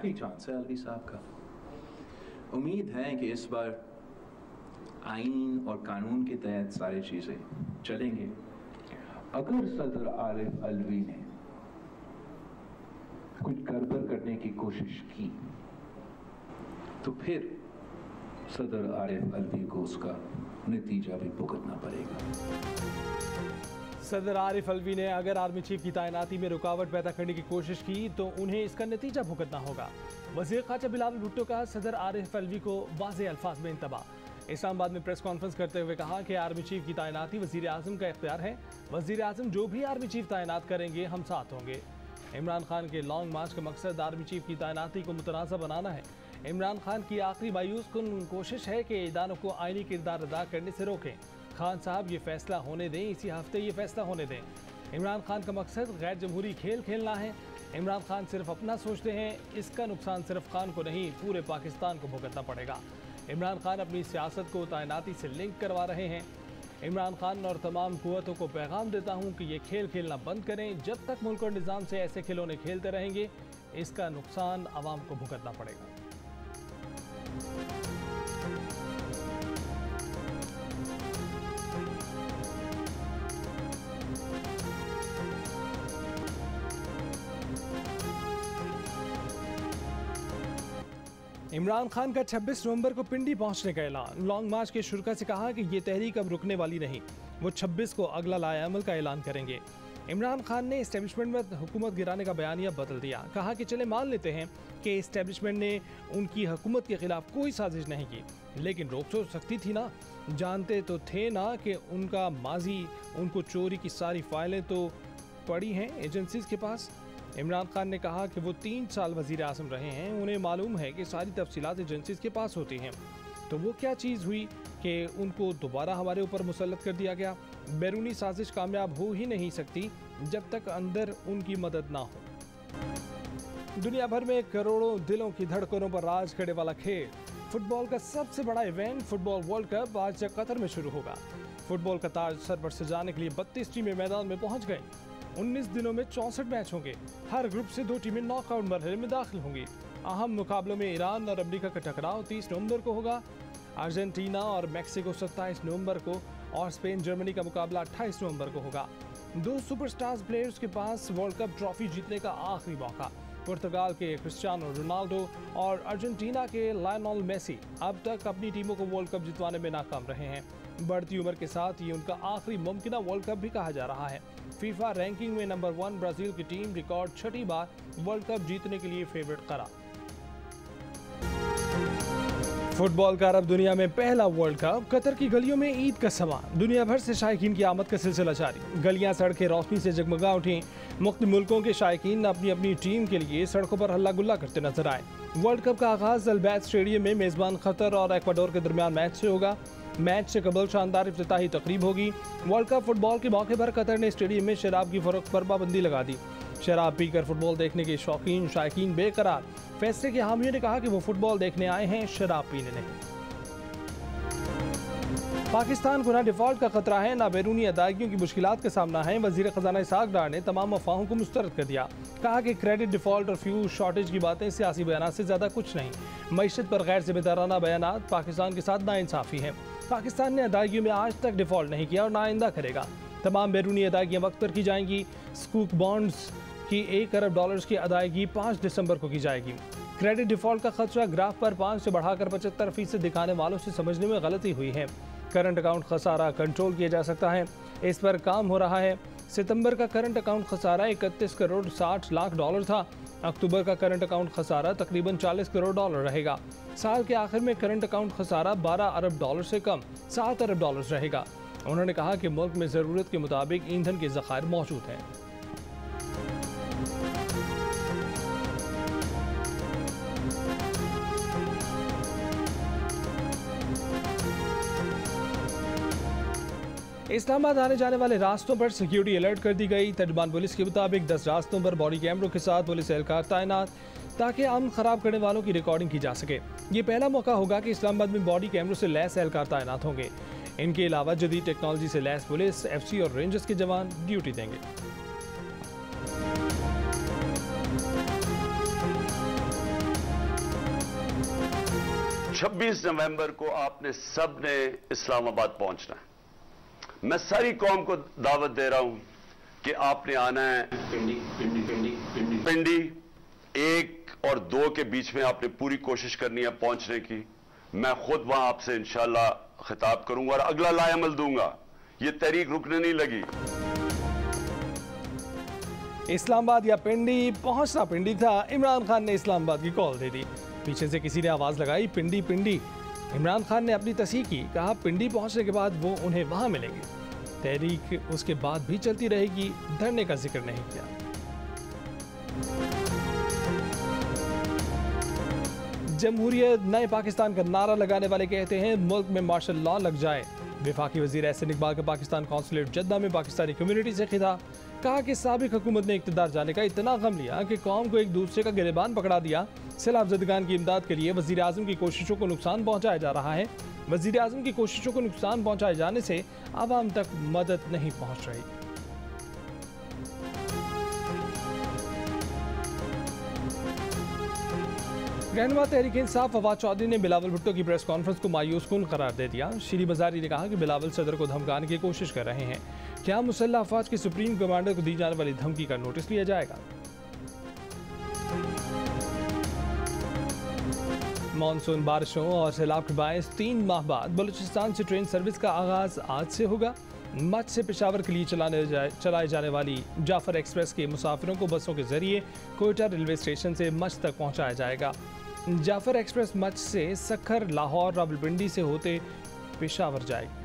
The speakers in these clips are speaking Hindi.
आखिरी चांस है अलवी साहब का। उम्मीद है कि इस बार आइन और कानून के तहत सारी चीज़ें चलेंगे। अगर सदर आरिफ अलवी ने कुछ गड़बड़ करने की कोशिश की तो फिर सदर आरिफ अलवी को उसका नतीजा भी भुगतना पड़ेगा। सदर आरिफ अलवी ने अगर आर्मी चीफ की तैनाती में रुकावट पैदा करने की कोशिश की तो उन्हें इसका नतीजा भुगतना होगा। वज़ीर ख़ारजा बिलावल भुट्टो का सदर आरिफ अलवी को वाज़ेह अल्फाज में इंतबाह। इस्लामाबाद में प्रेस कॉन्फ्रेंस करते हुए कहा कि आर्मी चीफ की तैनाती वज़ीर आज़म का इख्तियार है। वज़ीर आज़म जो भी आर्मी चीफ तैनात करेंगे हम साथ होंगे। इमरान खान के लॉन्ग मार्च का मकसद आर्मी चीफ की तैनाती को मुतनाज़ा बनाना है। इमरान खान की आखिरी मायूस कुन कोशिश है कि इदारों को आईनी किरदार अदा करने से रोकें। खान साहब ये फैसला होने दें, इसी हफ्ते ये फैसला होने दें। इमरान खान का मकसद गैर जमहूरी खेल खेलना है। इमरान खान सिर्फ अपना सोचते हैं, इसका नुकसान सिर्फ खान को नहीं पूरे पाकिस्तान को भुगतना पड़ेगा। इमरान खान अपनी सियासत को तैनाती से लिंक करवा रहे हैं। इमरान खान और तमाम कुव्वतों को पैगाम देता हूँ कि ये खेल खेलना बंद करें। जब तक मुल्क और निज़ाम से ऐसे खिलौने खेलते रहेंगे इसका नुकसान आवाम को भुगतना पड़ेगा। इमरान खान का 26 नवंबर को पिंडी पहुंचने का ऐलान। लॉन्ग मार्च के शुरा से कहा कि ये तहरीक अब रुकने वाली नहीं, वो 26 को अगला लाएअमल का ऐलान करेंगे। इमरान खान ने इस्टेब्लिशमेंट में हुकूमत गिराने का बयानिया बदल दिया। कहा कि चले मान लेते हैं कि इस्टेब्लिशमेंट ने उनकी हुकूमत के खिलाफ कोई साजिश नहीं की, लेकिन रोक तो सकती थी ना। जानते तो थे ना कि उनका माजी, उनको चोरी की सारी फाइलें तो पड़ी हैं एजेंसीज के पास। इमरान खान ने कहा कि वो 3 साल वज़ीर आज़म रहे हैं, उन्हें मालूम है कि सारी तफसीलात एजेंसीज के पास होती हैं। तो वो क्या चीज़ हुई कि उनको दोबारा हमारे ऊपर मुसल्लत कर दिया गया। बैरूनी साजिश कामयाब हो ही नहीं सकती जब तक अंदर उनकी मदद ना हो। दुनिया भर में करोड़ों दिलों की धड़कनों पर राज करने वाला खेल, फुटबॉल का सबसे बड़ा इवेंट फुटबॉल वर्ल्ड कप आज कतर में शुरू होगा। फुटबॉल का ताज सर पर सजाने के लिए 32 टीमें मैदान में पहुंच गई। 19 दिनों में 64 मैच होंगे। हर ग्रुप से 2 टीमें नॉकआउट मरहले में दाखिल होंगी। अहम मुकाबलों में ईरान और अमेरिका का टकराव 30 नवंबर को होगा। अर्जेंटीना और मैक्सिको 27 नवंबर को और स्पेन जर्मनी का मुकाबला 28 नवंबर को होगा। 2 सुपरस्टार्स प्लेयर्स के पास वर्ल्ड कप ट्रॉफी जीतने का आखिरी मौका। पुर्तगाल के क्रिस्टियानो रोनाल्डो और अर्जेंटीना के लायनल मेसी अब तक अपनी टीमों को वर्ल्ड कप जितवाने में नाकाम रहे हैं। बढ़ती उम्र के साथ ये उनका आखिरी मुमकिन वर्ल्ड कप भी कहा जा रहा है। फीफा रैंकिंग में नंबर 1 ब्राजील की टीम रिकॉर्ड 6ठी बार वर्ल्ड कप जीतने के लिए फेवरेट करार। फुटबॉल का अरब दुनिया में पहला वर्ल्ड कप। कतर की गलियों में ईद का समा। दुनिया भर से शायकीन की आमद का सिलसिला जारी। गलियां सड़कें रोशनी से जगमगा उठी। मुख्तलिफ मुल्कों के शायकीन अपनी अपनी टीम के लिए सड़कों पर हल्ला गुल्ला करते नजर आए। वर्ल्ड कप का आगाज अल-बैत स्टेडियम में मेजबान कतर और एक्वाडोर के दरमियान मैच से होगा। मैच से कबल शानदार इफ्तिताही तकरीब होगी। वर्ल्ड कप फुटबॉल के मौके पर कतर ने स्टेडियम में शराब की फरोख्त पर पाबंदी लगा दी। शराब पीकर फुटबॉल देखने के शौकीन शायकीन बेकरार। फैसले के हामियों ने कहा कि वो फुटबॉल देखने आए हैं, शराब पीने नहीं। पाकिस्तान को ना डिफॉल्ट का खतरा है, ना बैरूनी अदायगियों की मुश्किलात का सामना है। वजीर खजाना इसहाक डार ने तमाम अफवाहों को मुस्तरद कर दिया। कहा कि क्रेडिट डिफॉल्ट और फ्यूल शॉर्टेज की बातें सियासी बयानात से ज़्यादा कुछ नहीं। मईशत पर गैर जिम्मेदाराना बयानात पाकिस्तान के साथ नाइंसाफ़ी है। पाकिस्तान ने अदायगियों में आज तक डिफॉल्ट नहीं किया और ना आइंदा करेगा। तमाम बैरूनी अदायगियाँ वक्त पर की जाएंगी। स्कूक बॉन्ड्स की $1 अरब की अदायगी 5 दिसंबर को की जाएगी। क्रेडिट डिफॉल्ट का खदशा ग्राफ पर 5 से बढ़ाकर 75% दिखाने वालों से समझने में गलती हुई है। करंट अकाउंट खसारा कंट्रोल किया जा सकता है, इस पर काम हो रहा है। सितंबर का करंट अकाउंट खसारा $31 करोड़ 60 लाख था। अक्टूबर का करंट अकाउंट खसारा तकरीबन $40 करोड़ रहेगा। साल के आखिर में करंट अकाउंट खसारा $12 अरब से कम $7 अरब रहेगा। उन्होंने कहा कि मुल्क में ज़रूरत के मुताबिक ईंधन के ज़खायर मौजूद हैं। इस्लामाबाद आने जाने वाले रास्तों पर सिक्योरिटी अलर्ट कर दी गई। तर्जुमान पुलिस के मुताबिक 10 रास्तों पर बॉडी कैमरों के साथ पुलिस एहलकार तैनात, ताकि अमन खराब करने वालों की रिकॉर्डिंग की जा सके। ये पहला मौका होगा कि इस्लामाबाद में बॉडी कैमरों से लैस एहलकार तैनात होंगे। इनके अलावा जदीद टेक्नोलॉजी से लैस पुलिस, FC और रेंजर्स के जवान ड्यूटी देंगे। 26 नवंबर को आपने सब ने इस्लामाबाद पहुंचना है। मैं सारी कौम को दावत दे रहा हूं कि आपने आना है पिंडी 1 और 2 के बीच में आपने पूरी कोशिश करनी है पहुंचने की। मैं खुद वहां आपसे इंशाल्लाह खिताब करूंगा और अगला लाएअमल दूंगा। ये तहरीक रुकने नहीं लगी। इस्लामाबाद या पिंडी, पहुंचना पिंडी था। इमरान खान ने इस्लामाबाद की कॉल दे दी। पीछे से किसी ने आवाज लगाई पिंडी पिंडी। इमरान खान ने अपनी तस्दीक की, कहा पिंडी पहुंचने के बाद वो उन्हें वहां मिलेंगे। तहरीक उसके बाद भी चलती रहेगी, धरने का जिक्र नहीं किया। जमहूरियत नए पाकिस्तान का नारा लगाने वाले कहते हैं मुल्क में मार्शल लॉ लग जाए। वफाकी वजीर एहसन इकबाल का पाकिस्तान कौंसलेट जद्दा में पाकिस्तानी कम्युनिटी से खिताब, कहा कि साबिक हुकूमत ने इक़्तिदार जाने का इतना गम लिया कि कौम को एक दूसरे का गिरबान पकड़ा दिया। सैलाब ज़दगान की इमदाद के लिए वज़ीर आज़म की कोशिशों को नुकसान पहुँचाया जा रहा है। वज़ीर आज़म की कोशिशों को नुकसान पहुँचाए जाने से आवाम तक मदद नहीं पहुँच रही। रहनुमा तहरीक इंसाफ फवाद चौधरी ने बिलावल भुट्टो की प्रेस कॉन्फ्रेंस को मायूस कुन करार दे दिया। शीरी बाजारी ने कहा कि बिलावल सदर को धमकाने की कोशिश कर रहे हैं। क्या मुसल्लह अफवाज के सुप्रीम कमांडर को दी जाने वाली धमकी का नोटिस लिया जाएगा? मानसून बारिशों और सैलाब के बायस 3 माह बाद बलूचिस्तान से ट्रेन सर्विस का आगाज आज से होगा। मच से पेशावर के लिए चलाए जाने वाली जाफर एक्सप्रेस के मुसाफिरों को बसों के जरिए कोयटा रेलवे स्टेशन से मच तक पहुंचाया जाएगा। जाफर एक्सप्रेस मच से सखर, लाहौर, रावलपिंडी से होते पेशावर जाएगी।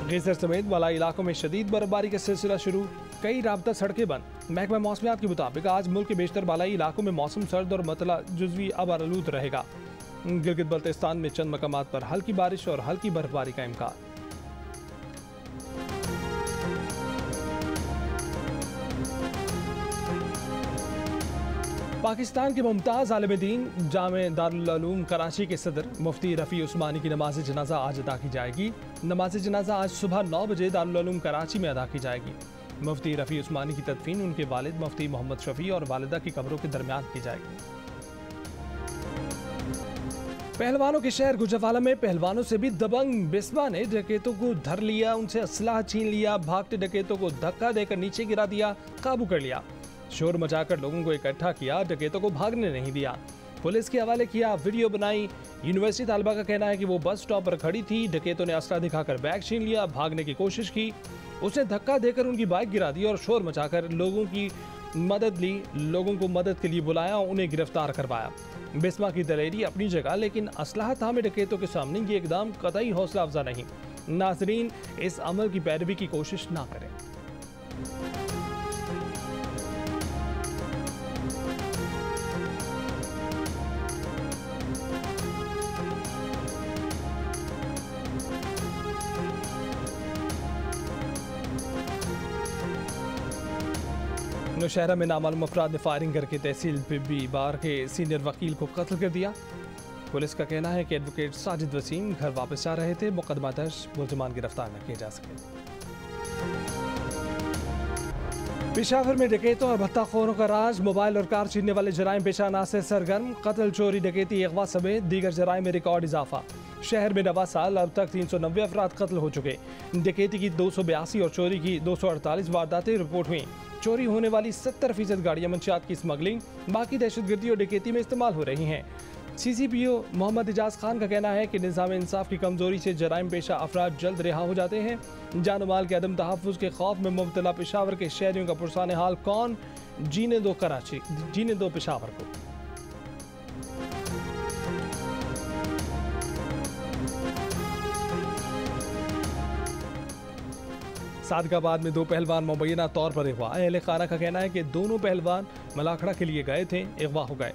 गीजर समेत वाला इलाकों में शदीद बर्फबारी का सिलसिला शुरू, कई राबता सड़कें बंद। महकमा मौसमियात के मुताबिक आज मुल्क के बेशतर बालाई इलाकों में मौसम सर्द और मतला जुज़वी आबारूद रहेगा। गिलगित बल्तिस्तान में चंद मकामात पर हल्की बारिश और हल्की बर्फबारी का इम्कान। पाकिस्तान के मुमताज़ आलिम दीन जामे दारुल उलूम कराची के सदर मुफ्ती रफ़ी उस्मानी की नमाज जनाजा आज अदा की जाएगी। नमाज जनाजा आज सुबह 9 बजे दारुल उलूम कराची में अदा की जाएगी। मुफ्ती रफ़ी उस्मानी की तदफीन उनके वालिद मुफ्ती मोहम्मद शफ़ी और वालिदा की कब्रों के दरमियान की जाएगी। पहलवानों के शहर गुजरावाला में पहलवानों से भी दबंग बिस्मा ने डकैतों को धर लिया, उनसे असलाह छीन लिया, भागते डकैतों को धक्का देकर नीचे गिरा दिया, काबू कर लिया। शोर मचाकर लोगों को इकट्ठा किया, डकैतों को भागने नहीं दिया। पुलिस के हवाले किया, वीडियो बनाई। यूनिवर्सिटी तालिबा का कहना है कि वो बस स्टॉप पर खड़ी थी, डकैतों ने असला दिखाकर बैग छीन लिया, भागने की कोशिश की, उसने धक्का देकर उनकी बाइक गिरा दी और शोर मचाकर लोगों की मदद ली, लोगों को मदद के लिए बुलाया, उन्हें गिरफ्तार करवाया। बिस्मा की दलेरी अपनी जगह, लेकिन असलाह थामे डकैतों के सामने ये इकदाम कतई हौसला अफजा नहीं। नाजरीन इस अमल की पैरवी की कोशिश ना करें। नौशहरा में नामालूम अफराद ने फायरिंग करके तहसील बिब्बी बार के सीनियर वकील को कत्ल कर दिया। पुलिस का कहना है कि एडवोकेट साजिद वसीम घर वापस जा रहे थे, मुकदमा दर्ज, मुलजमान गिरफ्तार न किए जा सके। पेशावर में डकैतों और भत्ताखोरों का राज, मोबाइल और कार छीनने वाले जराइम पेशा नासे सरगर्म, कत्ल, चोरी, डकैती, अगवा समेत दीगर जराइम में रिकॉर्ड इजाफा। शहर में 9 साल अब तक 390 अफराद कत्ल हो चुके। डकैती की 282 और चोरी की 248 वारदातें रिपोर्ट हुई। चोरी होने वाली 70% गाड़ियां मंशियात की स्मगलिंग, बाकी दहशतगर्दी और डकैती में इस्तेमाल हो रही हैं। CCPO मोहम्मद इजाज खान का कहना है कि निज़ाम इंसाफ की कमजोरी से जराइम पेशा अफराद जल्द रिहा हो जाते हैं। जान माल के अदम तहफ़्फ़ुज़ के खौफ में मुब्तला पेशावर के शहरियों का पुरसान हाल कौन, जीने दो कराची, जीने दो पेशावर को। सादकाबाद में 2 पहलवान मुबैना तौर पर अगवा। अहले खाना का कहना है कि दोनों पहलवान मलाखड़ा के लिए गए थे, अगवा हो गए।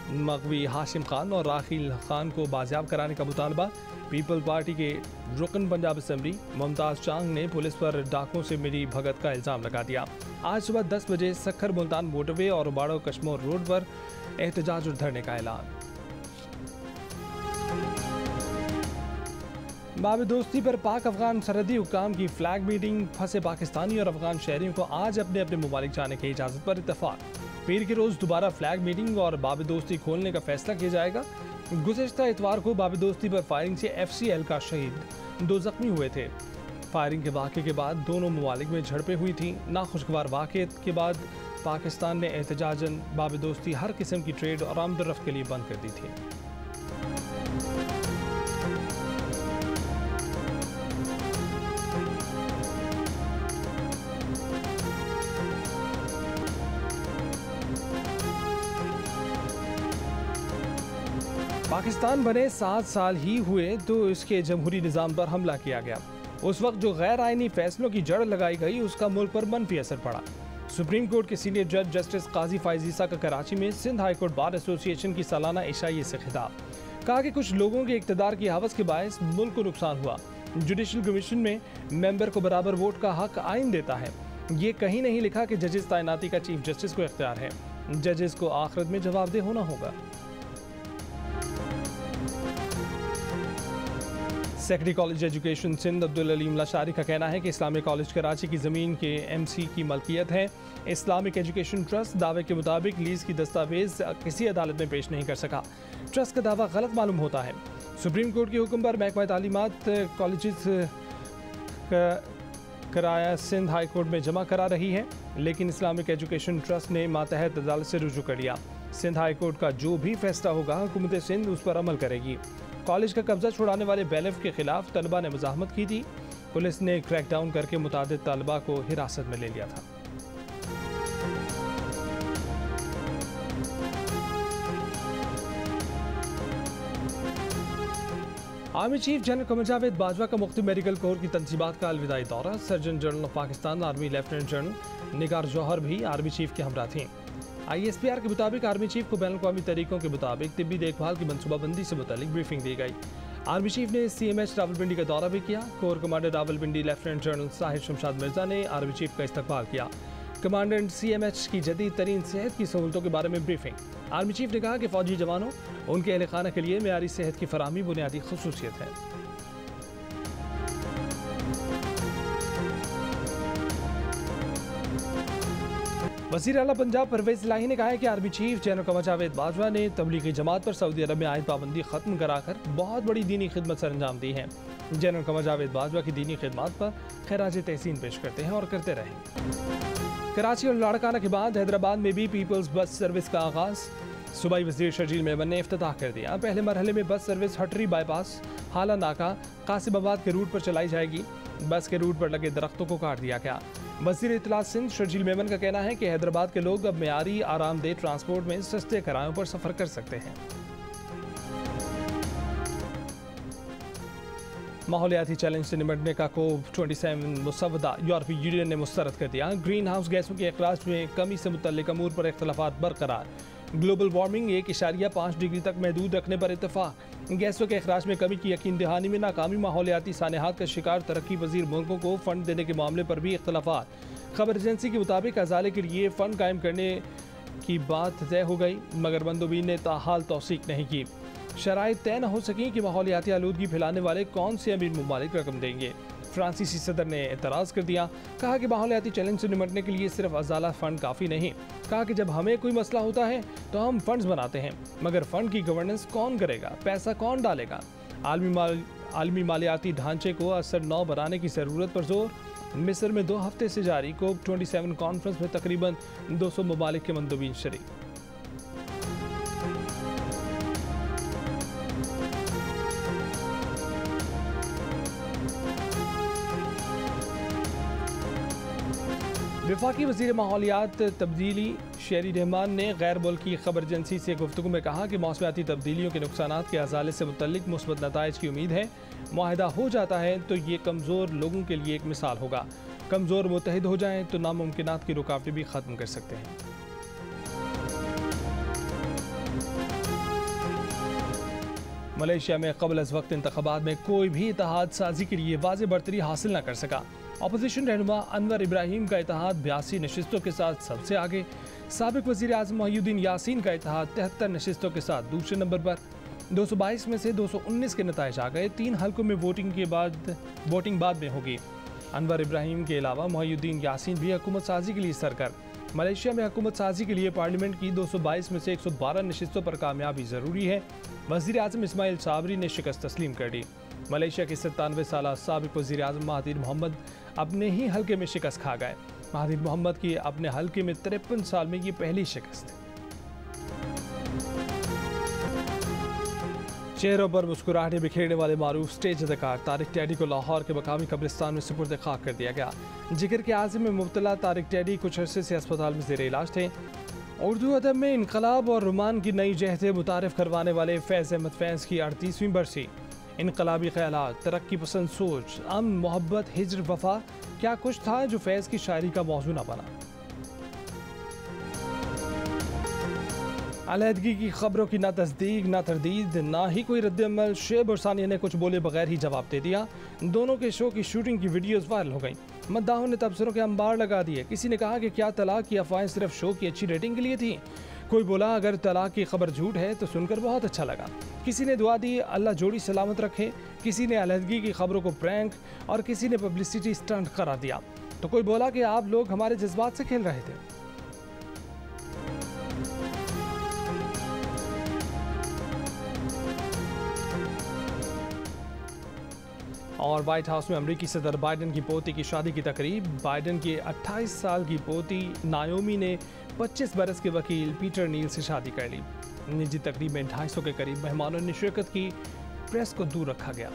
मगवी हाशिम खान और राखिल खान को बाजियाब कराने का मुतालबा। पीपल पार्टी के रुकन पंजाब असम्बली मुमताज़ चांग ने पुलिस पर डाकुओं से मिली भगत का इल्ज़ाम लगा दिया। आज सुबह 10 बजे सखर मुल्तान मोटरवे और बाड़ो कश्मोर रोड पर एहतजाज और धरने का ऐलान। बाब दोस्ती पर पाक अफगान सरहदी हुकाम की फ्लैग मीटिंग। फंसे पाकिस्तानी और अफगान शहरियों को आज अपने अपने ममालिक जाने की इजाज़त पर इत्तफाक। पीर के रोज दोबारा फ्लैग मीटिंग और बाब दोस्ती खोलने का फैसला किया जाएगा। गुज़िश्ता इतवार को बाब दोस्ती पर फायरिंग से FCL का शहीद 2 जख्मी हुए थे। फायरिंग के वाक़े के बाद दोनों ममालिक में झड़पें हुई थीं। नाखुशगवार वाक़े के बाद पाकिस्तान ने एहतजाजन बाब दोस्ती हर किस्म की ट्रेड और आमदरफ्त के लिए बंद कर दी थी। पाकिस्तान बने 7 साल ही हुए तो इसके जमहूरी निज़ाम पर हमला किया गया। उस वक्त जो गैर आइनी फैसलों की जड़ लगाई गई उसका मुल्क पर मनफी असर पड़ा। सुप्रीम कोर्ट के सीनियर जज जस्टिस काजी फायज़ ईसा का कराची में Sindh high court bar association की सालाना इशाइये से खिताब। कहा कि कुछ लोगों के इक़्तिदार की हवस के बायस मुल्क को नुकसान हुआ। जुडिशल कमीशन में मेंबर को बराबर वोट का हक आइन देता है। ये कहीं नहीं लिखा कि जजेस तैनाती का चीफ जस्टिस को इख्तियार है। जजेस को आखिरत में जवाबदेह होना होगा। Secretary college education Sindh Abdul Aleem Lashari का कहना है कि इस्लामिक कॉलेज कराची की ज़मीन के MC की मलकियत है। इस्लामिक एजुकेशन ट्रस्ट दावे के मुताबिक लीज की दस्तावेज किसी अदालत में पेश नहीं कर सका। ट्रस्ट का दावा गलत मालूम होता है। सुप्रीम कोर्ट के हुक्म पर महकमा तालीमात कॉलेज कराया सिंध हाई कोर्ट में जमा करा रही है, लेकिन इस्लामिक एजुकेशन ट्रस्ट ने मातहत अदालत से रुजू कर लिया। सिंध हाई कोर्ट का जो भी फैसला होगा हुकूमत सिंध उस पर अमल करेगी। कॉलेज का कब्जा छुड़ाने वाले बैलेफ के खिलाफ तलबा ने मुजाहमत की थी। पुलिस ने क्रैकडाउन करके मुतादिद तलबा को हिरासत में ले लिया था। Army chief general Qamar Javed Bajwa का मुख्तलिफ मेडिकल कोर की तंजीबात का अलविदाई दौरा। Surgeon general of Pakistan army lieutenant general Nigar Johar भी आर्मी चीफ के हमरा थीं। ISPR के मुताबिक आर्मी चीफ को बैनुल-अक़वामी तरीकों के मुताबिक तिब्बी देखभाल की मनसूबाबंदी से मुतालिक ब्रीफिंग दी गई। आर्मी चीफ ने CMH रावलपिंडी का दौरा भी किया। Core commander Rawalpindi lieutenant general Sahir Shamshad Mirza ने आर्मी चीफ का इस्तकबाल किया। कमांडेंट CMH की जदीद तरीन सेहत की सहूलतों के बारे में ब्रीफिंग। आर्मी चीफ ने कहा कि फौजी जवानों उनके अहल खाना के लिए मेयारी सेहत की फराहमी बुनियादी खसूसियत है। वज़ीर आला पंजाब परवेज़ इलाही ने कहा है कि army chief general Qamar Javed Bajwa ने तबलीगी जमात पर सऊदी अरब में आयद पाबंदी खत्म कराकर बहुत बड़ी दीनी खिदमत सर अंजाम दी है। जनरल कमर जावेद बाजवा की दीनी खिदमत पर खैराज तहसीन पेश करते हैं और करते रहेंगे। कराची और लाड़काना के बाद हैदराबाद में भी पीपल्स बस सर्विस का आगाज़। सूबाई वज़ीर शर्जील मेमन ने इफ्तिताह कर दिया। पहले मरहले में बस सर्विस हटरी बाईपास हाला नाका कासिमाबाद के रूट पर चलाई जाएगी। बस के रूट पर लगे दरख्तों को काट दिया गया। वज़ीर इत्तलात सिंध शर्जील मेमन का कहना है कि हैदराबाद के लोग अब मेयारी आरामदेह ट्रांसपोर्ट में सस्ते किरायों पर सफ़र कर सकते हैं। माहौलियाती चैलेंज से निपटने का COP27 मुसवदा यूरोपीय यूनियन ने मुस्तरद कर दिया। ग्रीन हाउस गैसों के अखराज में कमी से मुतल्लिक अमूर पर इख्तलाफात बरकरार। ग्लोबल वार्मिंग 1.5 डिग्री तक महदूद रखने पर इत्तफाक। गैसों के अखराज में कमी की यकीन दहानी में नाकामी। माहौलियाती सानेहात का शिकार तरक्की वजीर मुल्कों को फंड देने के मामले पर भी इख्तलाफात। खबर एजेंसी के मुताबिक अजाले के लिए फ़ंड कायम करने की बात तय हो गई, मगर मंदोबीन ने ताहाल तौसीक नहीं की। शराइत तय न हो सकी कि माहौलियाती आलूदगी फैलाने वाले कौन से अमीर ममालिक रकम देंगे। फ्रांसीसी सदर ने एतराज़ कर दिया। कहा कि माहौलियाती चैलेंज से निपटने के लिए सिर्फ अजाला फ़ंड काफ़ी नहीं। कहा कि जब हमें कोई मसला होता है तो हम फंड्स बनाते हैं, मगर फ़ंड की गवर्नेंस कौन करेगा, पैसा कौन डालेगा। आलमी मालियाती ढांचे को असर नौ बनाने की ज़रूरत पर जोर। मिस्र में 2 हफ्ते से जारी COP27 कॉन्फ्रेंस में तकरीबन 200 ममालिक के मंदोबीन शरीक। वफाकी वज़ीर माहौलियात तब्दीली शेरी रहमान ने गैर मुल्की खबर एजेंसी से गुफ्तगू में कहा कि मौसमियाती तब्दीलियों के नुकसानात के अजाले से मुतल्लिक मुस्बत नताइज की उम्मीद है। मुआहिदा हो जाता है तो ये कमज़ोर लोगों के लिए एक मिसाल होगा। कमज़ोर मुत्तहिद हो जाएं तो नामुमकिनात की रुकावटें भी ख़त्म कर सकते हैं। मलेशिया में क़ब्ल अज़ वक्त इंतख़ाबात में कोई भी इत्तेहाद साजी के लिए वाज़ेह बरतरी हासिल न कर सका। अपोजिशन रहनुमा अनवर इब्राहिम का इत्तेहाद 82 नशिस्तों के साथ सबसे आगे। साबिक़ वज़ीर आज़म मोहिउद्दीन यासीन का इत्तेहाद 73 नशिस्तों के साथ दूसरे नंबर पर। 222 में से 219 के नताइज आ गए। 3 हल्कों में वोटिंग बाद में होगी। अनवर इब्राहिम के अलावा मोहिउद्दीन यासीन भी हुकूमत साजी के लिए सरकर मलेशिया में हुकूमत साजी के लिए पार्लियामेंट की 222 में से 112 नशिस्तों पर कामयाबी ज़रूरी है। वज़ीर आज़म इस्माइल साबरी ने शिकस्त तस्लीम कर दी। मलेशिया के 97 साल साबिक़ वज़ीर आज़म महातीर मोहम्मद अपने ही हल्के में शिकस्त खा गए। महातीर मोहम्मद की अपने हल्के में 53 साल में ये पहली शिकस्त है। चेहरों पर मुस्कुराहटें बिखेरने वाले मारूफ स्टेज अदाकार तारिक टैडी को लाहौर के मकामी कब्रिस्तान में सुपुर्द खाक कर दिया गया। जिगर के आज़म में मुब्तला तारिक टैडी कुछ अरसे से अस्पताल में ज़ेर इलाज थे। उर्दू अदब में इनकलाब और रोमान की नई जहतें मुतारिफ करवाने वाले फैज़ अहमद फैज़ की 38वीं बरसी। इनकलाबी ख्यालात, तरक्की पसंद सोच, अमन, मोहब्बत, हिज्र, वफा, क्या कुछ था जो फैज़ की शायरी का मौजू न बना। अलहदगी की खबरों की ना तस्दीक ना तरदीद ना ही कोई रद्द-ए-अमल। शेब और सानिया ने कुछ बोले बगैर ही जवाब दे दिया। दोनों के शो की शूटिंग की वीडियोस वायरल हो गई। मद्दाहों ने तबसरों के अंबार लगा दिए। किसी ने कहा कि क्या तलाक की अफवाहें सिर्फ शो की अच्छी रेटिंग के लिए थी। कोई बोला अगर तलाक की खबर झूठ है तो सुनकर बहुत अच्छा लगा। किसी ने दुआ दी अल्लाह जोड़ी सलामत रखे। किसी ने अलहदगी की खबरों को प्रैंक और किसी ने पब्लिसिटी स्टंट करार दिया। तो कोई बोला कि आप लोग हमारे जज्बात से खेल रहे थे। और व्हाइट हाउस में अमेरिकी सदर बाइडन की पोती की शादी की तकरीब। बाइडन की 28 साल की पोती नायोमी ने 25 बरस के वकील पीटर नील से शादी कर ली। निजी तकरीब में 250 के करीब मेहमानों ने शिरकत की। प्रेस को दूर रखा गया।